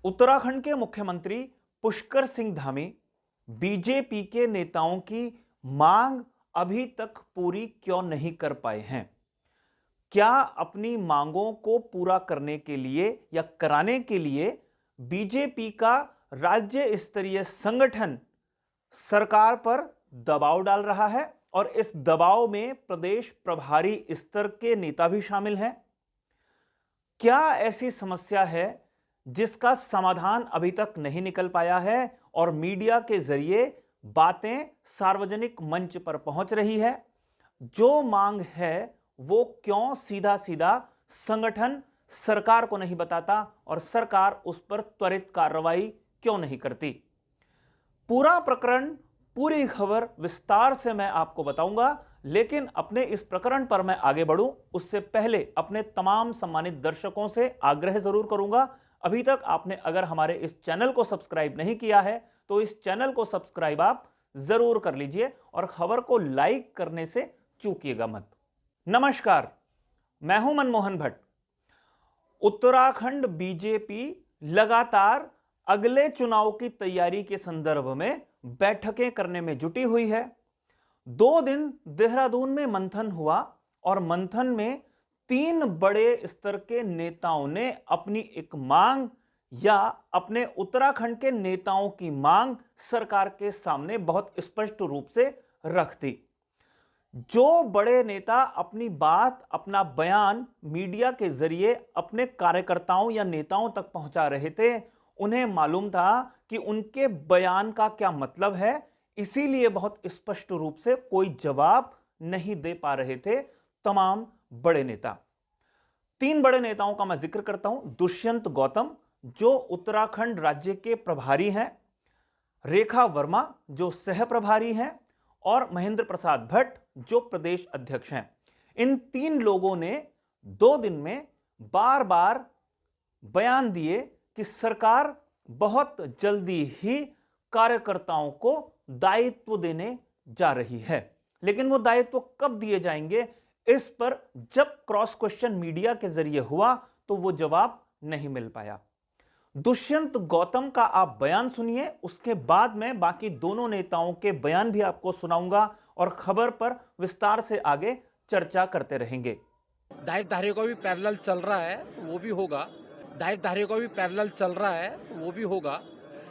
उत्तराखंड के मुख्यमंत्री पुष्कर सिंह धामी बीजेपी के नेताओं की मांग अभी तक पूरी क्यों नहीं कर पाए हैं? क्या अपनी मांगों को पूरा करने के लिए या कराने के लिए बीजेपी का राज्य स्तरीय संगठन सरकार पर दबाव डाल रहा है और इस दबाव में प्रदेश प्रभारी स्तर के नेता भी शामिल हैं? क्या ऐसी समस्या है जिसका समाधान अभी तक नहीं निकल पाया है और मीडिया के जरिए बातें सार्वजनिक मंच पर पहुंच रही है? जो मांग है वो क्यों सीधा सीधा संगठन सरकार को नहीं बताता और सरकार उस पर त्वरित कार्रवाई क्यों नहीं करती? पूरा प्रकरण, पूरी खबर विस्तार से मैं आपको बताऊंगा, लेकिन अपने इस प्रकरण पर मैं आगे बढ़ूं उससे पहले अपने तमाम सम्मानित दर्शकों से आग्रह जरूर करूंगा, अभी तक आपने अगर हमारे इस चैनल को सब्सक्राइब नहीं किया है तो इस चैनल को सब्सक्राइब आप जरूर कर लीजिए और खबर को लाइक करने से चूकिएगा मत। नमस्कार, मैं हूं मनमोहन भट्ट। उत्तराखंड बीजेपी लगातार अगले चुनाव की तैयारी के संदर्भ में बैठकें करने में जुटी हुई है। 2 दिन देहरादून में मंथन हुआ और मंथन में 3 बड़े स्तर के नेताओं ने अपनी एक मांग या अपने उत्तराखंड के नेताओं की मांग सरकार के सामने बहुत स्पष्ट रूप से रख दी। जो बड़े नेता अपनी बात, अपना बयान मीडिया के जरिए अपने कार्यकर्ताओं या नेताओं तक पहुंचा रहे थे, उन्हें मालूम था कि उनके बयान का क्या मतलब है, इसीलिए बहुत स्पष्ट रूप से कोई जवाब नहीं दे पा रहे थे तमाम बड़े नेता। 3 बड़े नेताओं का मैं जिक्र करता हूं। दुष्यंत गौतम जो उत्तराखंड राज्य के प्रभारी हैं, रेखा वर्मा जो सह प्रभारी हैं और महेंद्र प्रसाद भट्ट जो प्रदेश अध्यक्ष हैं। इन 3 लोगों ने 2 दिन में बार बार बयान दिए कि सरकार बहुत जल्दी ही कार्यकर्ताओं को दायित्व देने जा रही है, लेकिन वो दायित्व कब दिए जाएंगे, इस पर जब क्रॉस क्वेश्चन मीडिया के जरिए हुआ तो वो जवाब नहीं मिल पाया। दुष्यंत गौतम का आप बयान सुनिए, उसके बाद मैं बाकी दोनों नेताओं के बयान भी आपको सुनाऊंगा और खबर पर विस्तार से आगे चर्चा करते रहेंगे। दायित्वधारियों का भी पैरेलल चल रहा है, वो भी होगा। दायित्वधारियों का भी पैरेलल चल रहा है, वो भी होगा।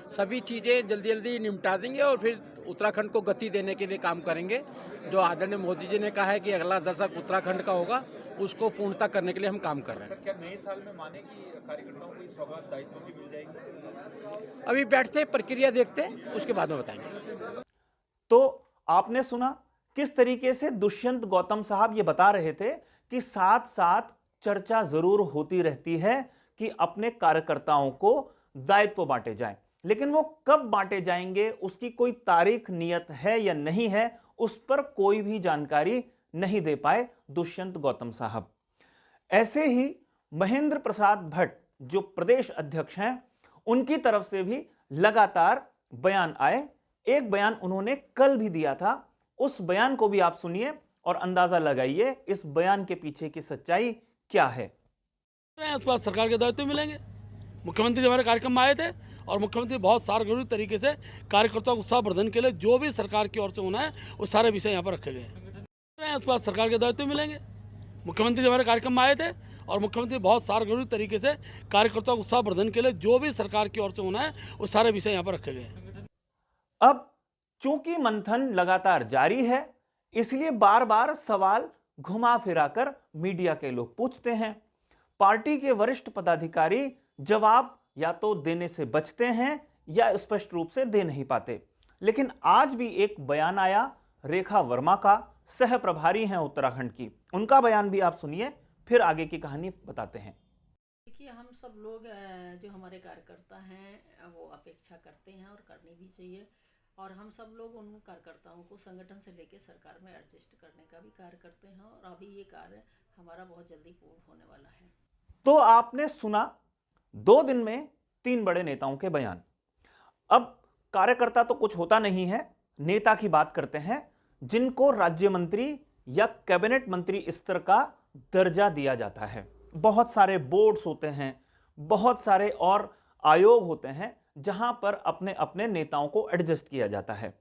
सभी चीज़ें जल्दी जल्दी निपटा देंगे और फिर उत्तराखंड को गति देने के लिए काम करेंगे। जो आदरणीय मोदी जी ने कहा है कि अगला दशक उत्तराखंड का होगा, उसको पूर्णता करने के लिए हम काम कर रहे हैं। सर, क्या नए साल में माने कि कार्यकर्ताओं को सौगात दायित्व भी मिल जाएगी? अभी बैठते हैं, प्रक्रिया देखते हैं, उसके बाद में बताएंगे। तो आपने सुना किस तरीके से दुष्यंत गौतम साहब ये बता रहे थे कि साथ साथ चर्चा जरूर होती रहती है कि अपने कार्यकर्ताओं को दायित्व बांटे जाएं, लेकिन वो कब बांटे जाएंगे, उसकी कोई तारीख नियत है या नहीं है, उस पर कोई भी जानकारी नहीं दे पाए दुष्यंत गौतम साहब। ऐसे ही महेंद्र प्रसाद भट्ट जो प्रदेश अध्यक्ष हैं, उनकी तरफ से भी लगातार बयान आए। एक बयान उन्होंने कल भी दिया था, उस बयान को भी आप सुनिए और अंदाजा लगाइए इस बयान के पीछे की सच्चाई क्या है। उसके बाद सरकार के दायित्व मिलेंगे। मुख्यमंत्री हमारे कार्यक्रम में आए थे और मुख्यमंत्री बहुत सार्वजनिक तरीके से कार्यकर्ताओं को उत्साहवर्धन के लिए जो भी सरकार की ओर से होना है वो सारे विषय यहाँ पर रखे गए हैं। उसके बाद सरकार के दायित्व मिलेंगे। मुख्यमंत्री हमारे कार्यक्रम में आए थे और मुख्यमंत्री बहुत सार्वजनिक तरीके से कार्यकर्ताओं को उत्साहवर्धन के लिए जो भी सरकार की ओर से होना है वो सारे विषय यहाँ पर रखे गए हैं। अब चूंकि मंथन लगातार जारी है, इसलिए बार बार सवाल घुमा फिरा कर मीडिया के लोग पूछते हैं। पार्टी के वरिष्ठ पदाधिकारी जवाब या तो देने से बचते हैं या स्पष्ट रूप से दे नहीं पाते। लेकिन आज भी एक बयान आया रेखा वर्मा का, सह प्रभारी हैं उत्तराखंड की, उनका बयान भी आप सुनिए, फिर आगे की कहानी बताते हैं। देखिए, हम सब लोग जो हमारे कार्यकर्ता हैं वो अपेक्षा करते हैं और करनी भी चाहिए, और हम सब लोग उन कार्यकर्ताओं को संगठन से लेकर सरकार में एडजस्ट करने का भी कार्य करते हैं और अभी ये कार्य हमारा बहुत जल्दी पूर्ण होने वाला है। तो आपने सुना 2 दिन में 3 बड़े नेताओं के बयान। अब कार्यकर्ता तो कुछ होता नहीं है, नेता की बात करते हैं जिनको राज्य मंत्री या कैबिनेट मंत्री स्तर का दर्जा दिया जाता है। बहुत सारे बोर्ड्स होते हैं, बहुत सारे और आयोग होते हैं जहां पर अपने अपने नेताओं को एडजस्ट किया जाता है।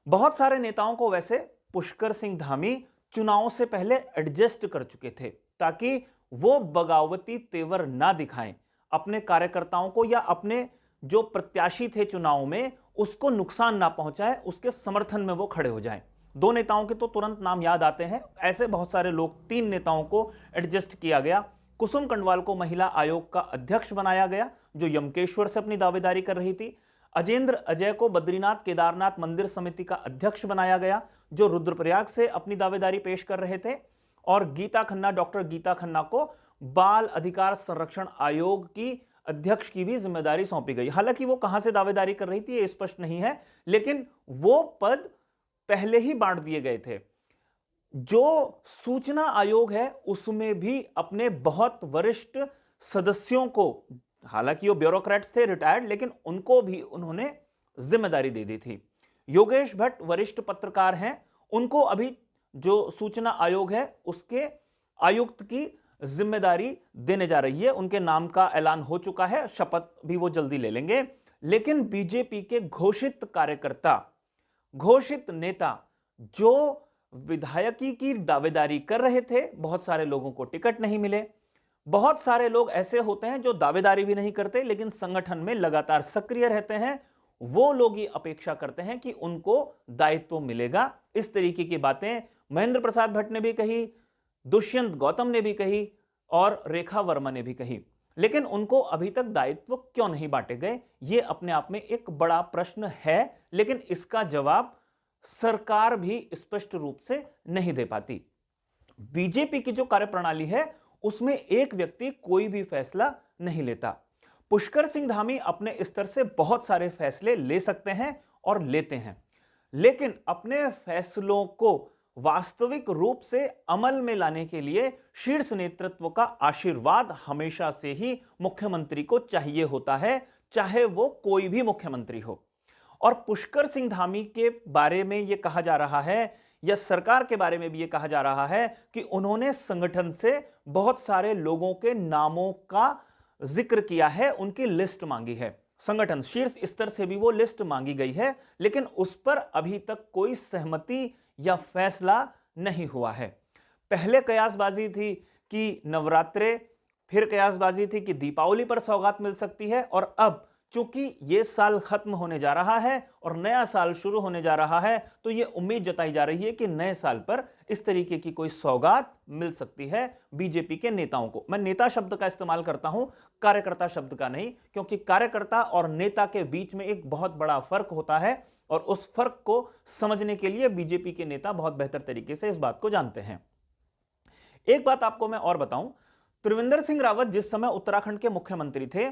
बहुत सारे नेताओं को वैसे पुष्कर सिंह धामी चुनाव से पहले एडजस्ट कर चुके थे ताकि वो बगावती तेवर ना दिखाएं, अपने कार्यकर्ताओं को या अपने जो प्रत्याशी थे चुनाव में उसको नुकसान ना पहुंचाए, उसके समर्थन में वो खड़े हो जाएं। दो नेताओं के तो तुरंत नाम याद आते हैं, ऐसे बहुत सारे लोग, 3 नेताओं को एडजस्ट किया गया। कुसुम कंडवाल को महिला आयोग का अध्यक्ष बनाया गया जो यमकेश्वर से अपनी दावेदारी कर रही थी। अजेंद्र अजय को बद्रीनाथ केदारनाथ मंदिर समिति का अध्यक्ष बनाया गया जो रुद्रप्रयाग से अपनी दावेदारी पेश कर रहे थे। और गीता खन्ना, डॉक्टर गीता खन्ना को बाल अधिकार संरक्षण आयोग की अध्यक्ष की भी जिम्मेदारी सौंपी गई। हालांकि वो कहां से दावेदारी कर रही थी ये स्पष्ट नहीं है, लेकिन वो पद पहले ही बांट दिए गए थे। जो सूचना आयोग है उसमें भी अपने बहुत वरिष्ठ सदस्यों को, हालांकि वो ब्यूरोक्रेट्स थे रिटायर्ड, लेकिन उनको भी उन्होंने जिम्मेदारी दे दी थी। योगेश भट्ट वरिष्ठ पत्रकार हैं, उनको अभी जो सूचना आयोग है उसके आयुक्त की जिम्मेदारी देने जा रही है। उनके नाम का ऐलान हो चुका है, शपथ भी वो जल्दी ले लेंगे। लेकिन बीजेपी के घोषित कार्यकर्ता, घोषित नेता जो विधायकी की दावेदारी कर रहे थे, बहुत सारे लोगों को टिकट नहीं मिले। बहुत सारे लोग ऐसे होते हैं जो दावेदारी भी नहीं करते लेकिन संगठन में लगातार सक्रिय रहते हैं, वो लोग ही अपेक्षा करते हैं कि उनको दायित्व मिलेगा। इस तरीके की बातें महेंद्र प्रसाद भट्ट ने भी कही, दुष्यंत गौतम ने भी कही और रेखा वर्मा ने भी कही, लेकिन उनको अभी तक दायित्व क्यों नहीं बांटे गए, ये अपने आप में एक बड़ा प्रश्न है। लेकिन इसका जवाब सरकार भी स्पष्ट रूप से नहीं दे पाती। बीजेपी की जो कार्यप्रणाली है उसमें एक व्यक्ति कोई भी फैसला नहीं लेता। पुष्कर सिंह धामी अपने स्तर से बहुत सारे फैसले ले सकते हैं और लेते हैं, लेकिन अपने फैसलों को वास्तविक रूप से अमल में लाने के लिए शीर्ष नेतृत्व का आशीर्वाद हमेशा से ही मुख्यमंत्री को चाहिए होता है, चाहे वो कोई भी मुख्यमंत्री हो। और पुष्कर सिंह धामी के बारे में यह कहा जा रहा है या सरकार के बारे में भी यह कहा जा रहा है कि उन्होंने संगठन से बहुत सारे लोगों के नामों का जिक्र किया है, उनकी लिस्ट मांगी है। संगठन शीर्ष स्तर से भी वो लिस्ट मांगी गई है, लेकिन उस पर अभी तक कोई सहमति या फैसला नहीं हुआ है। पहले कयासबाजी थी कि नवरात्रे, फिर कयासबाजी थी कि दीपावली पर सौगात मिल सकती है, और अब चूंकि ये साल खत्म होने जा रहा है और नया साल शुरू होने जा रहा है, तो ये उम्मीद जताई जा रही है कि नए साल पर इस तरीके की कोई सौगात मिल सकती है बीजेपी के नेताओं को। मैं नेता शब्द का इस्तेमाल करता हूं, कार्यकर्ता शब्द का नहीं, क्योंकि कार्यकर्ता और नेता के बीच में एक बहुत बड़ा फर्क होता है और उस फर्क को समझने के लिए बीजेपी के नेता बहुत बेहतर तरीके से इस बात को जानते हैं। एक बात आपको मैं और बताऊं, त्रिवेंद्र सिंह रावत जिस समय उत्तराखंड के मुख्यमंत्री थे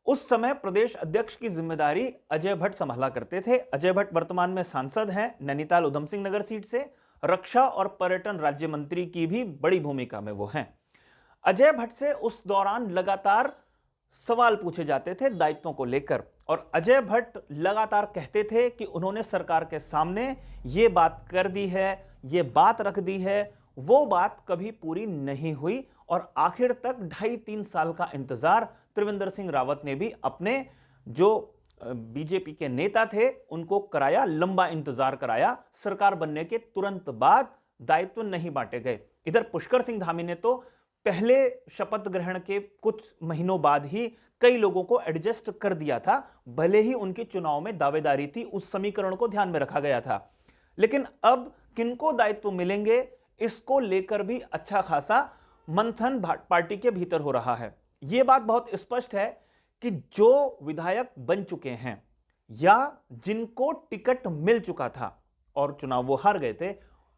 उस समय प्रदेश अध्यक्ष की जिम्मेदारी अजय भट्ट संभाला करते थे। अजय भट्ट वर्तमान में सांसद हैं, नैनीताल उधम सिंह नगर सीट से। रक्षा और पर्यटन राज्य मंत्री की भी बड़ी भूमिका में वो हैं। अजय भट्ट से उस दौरान लगातार सवाल पूछे जाते थे दायित्वों को लेकर, और अजय भट्ट लगातार कहते थे कि उन्होंने सरकार के सामने ये बात कर दी है, ये बात रख दी है। वो बात कभी पूरी नहीं हुई और आखिर तक 2.5-3 साल का इंतजार त्रिवेंद्र सिंह रावत ने भी अपने जो बीजेपी के नेता थे उनको कराया, लंबा इंतजार कराया। सरकार बनने के तुरंत बाद दायित्व नहीं बांटे गए। इधर पुष्कर सिंह धामी ने तो पहले शपथ ग्रहण के कुछ महीनों बाद ही कई लोगों को एडजस्ट कर दिया था, भले ही उनकी चुनाव में दावेदारी थी, उस समीकरण को ध्यान में रखा गया था। लेकिन अब किनको दायित्व मिलेंगे इसको लेकर भी अच्छा खासा मंथन पार्टी के भीतर हो रहा है। यह बात बहुत स्पष्ट है कि जो विधायक बन चुके हैं या जिनको टिकट मिल चुका था और चुनाव वो हार गए थे,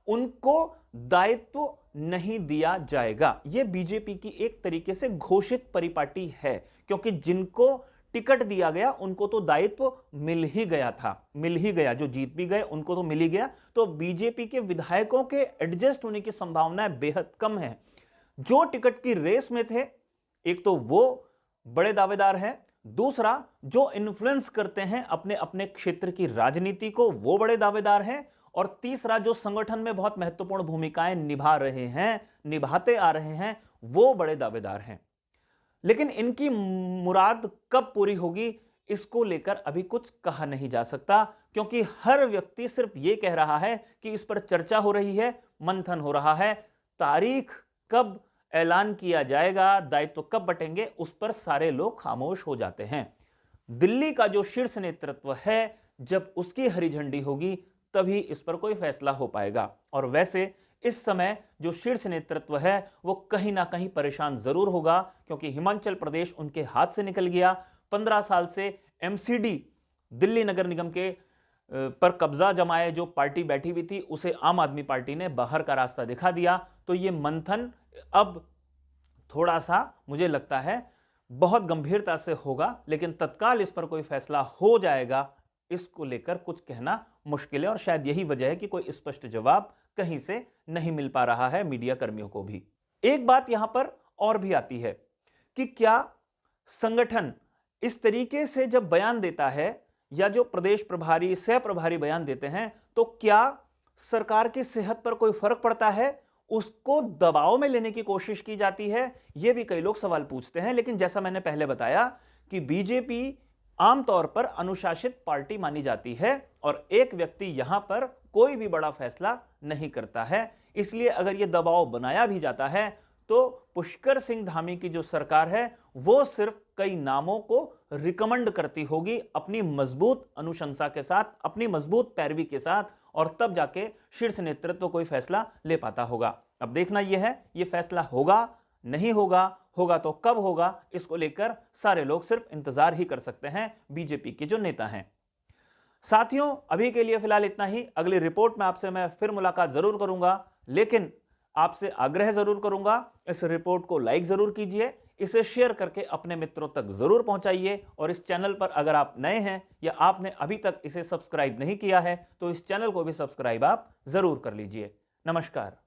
उनको दायित्व नहीं दिया जाएगा। यह बीजेपी की एक तरीके से घोषित परिपाटी है, क्योंकि जिनको टिकट दिया गया उनको तो दायित्व मिल ही गया था, मिल ही गया। जो जीत भी गए उनको तो मिल ही गया। तो बीजेपी के विधायकों के एडजस्ट होने की संभावनाएं बेहद कम है। जो टिकट की रेस में थे, एक तो वो बड़े दावेदार हैं, दूसरा जो इन्फ्लुएंस करते हैं अपने अपने क्षेत्र की राजनीति को, वो बड़े दावेदार हैं, और तीसरा जो संगठन में बहुत महत्वपूर्ण भूमिकाएं निभा रहे हैं, निभाते आ रहे हैं, वो बड़े दावेदार हैं। लेकिन इनकी मुराद कब पूरी होगी इसको लेकर अभी कुछ कहा नहीं जा सकता, क्योंकि हर व्यक्ति सिर्फ यह कह रहा है कि इस पर चर्चा हो रही है, मंथन हो रहा है। तारीख कब ऐलान किया जाएगा, दायित्व कब बटेंगे, उस पर सारे लोग खामोश हो जाते हैं। दिल्ली का जो शीर्ष नेतृत्व है, जब उसकी हरी झंडी होगी तभी इस पर कोई फैसला हो पाएगा। और वैसे इस समय जो शीर्ष नेतृत्व है वो कहीं ना कहीं परेशान जरूर होगा, क्योंकि हिमाचल प्रदेश उनके हाथ से निकल गया। 15 साल से एमसीडी दिल्ली नगर निगम के पर कब्जा जमाए जो पार्टी बैठी हुई थी, उसे आम आदमी पार्टी ने बाहर का रास्ता दिखा दिया। तो ये मंथन अब थोड़ा सा मुझे लगता है बहुत गंभीरता से होगा, लेकिन तत्काल इस पर कोई फैसला हो जाएगा इसको लेकर कुछ कहना मुश्किल है। और शायद यही वजह है कि कोई स्पष्ट जवाब कहीं से नहीं मिल पा रहा है मीडिया कर्मियों को भी। एक बात यहां पर और भी आती है कि क्या संगठन इस तरीके से जब बयान देता है, या जो प्रदेश प्रभारी सह प्रभारी बयान देते हैं, तो क्या सरकार की सेहत पर कोई फर्क पड़ता है? उसको दबाव में लेने की कोशिश की जाती है, यह भी कई लोग सवाल पूछते हैं। लेकिन जैसा मैंने पहले बताया कि बीजेपी आमतौर पर अनुशासित पार्टी मानी जाती है और एक व्यक्ति यहां पर कोई भी बड़ा फैसला नहीं करता है। इसलिए अगर यह दबाव बनाया भी जाता है तो पुष्कर सिंह धामी की जो सरकार है वो सिर्फ कई नामों को रिकमेंड करती होगी अपनी मजबूत अनुशंसा के साथ, अपनी मजबूत पैरवी के साथ, और तब जाके शीर्ष नेतृत्व कोई फैसला ले पाता होगा। अब देखना यह है यह फैसला होगा नहीं होगा, होगा तो कब होगा, इसको लेकर सारे लोग सिर्फ इंतजार ही कर सकते हैं, बीजेपी के जो नेता हैं। साथियों, अभी के लिए फिलहाल इतना ही। अगली रिपोर्ट में आपसे मैं फिर मुलाकात जरूर करूंगा, लेकिन आपसे आग्रह जरूर करूंगा इस रिपोर्ट को लाइक जरूर कीजिए, इसे शेयर करके अपने मित्रों तक जरूर पहुंचाइए। और इस चैनल पर अगर आप नए हैं या आपने अभी तक इसे सब्सक्राइब नहीं किया है तो इस चैनल को भी सब्सक्राइब आप जरूर कर लीजिए। नमस्कार।